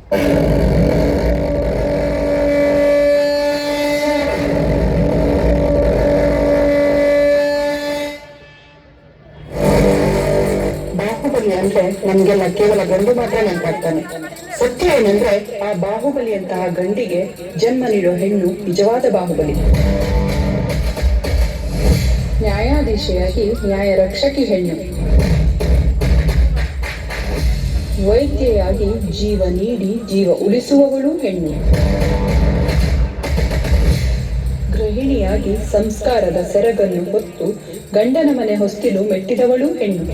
ಬಾಹುಬಲಿ ಅಂದ್ರೆ ನಮ್ಗೆಲ್ಲ ಕೇವಲ ಗಂಡು ಮಾತ್ರ ನೆನಪಾಗ್ತಾನೆ. ಸತ್ಯ ಏನಂದ್ರೆ ಆ ಬಾಹುಬಲಿಯಂತಹ ಗಂಡಿಗೆ ಜನ್ಮ ನೀಡೋ ಹೆಣ್ಣು ನಿಜವಾದ ಬಾಹುಬಲಿ. ನ್ಯಾಯಾಧೀಶೆಯಾಗಿ ನ್ಯಾಯ ರಕ್ಷಕಿ ಹೆಣ್ಣು, ವೈದ್ಯೆಯಾಗಿ ಜೀವ ನೀಡಿ ಜೀವ ಉಳಿಸುವವಳು ಹೆಣ್ಣು, ಗೃಹಿಣಿಯಾಗಿ ಸಂಸ್ಕಾರದ ಸೆರಗನ್ನು ಹೊತ್ತು ಗಂಡನ ಮನೆ ಹೊಸ್ತಿಲು ಮೆಟ್ಟಿದವಳು ಹೆಣ್ಣು.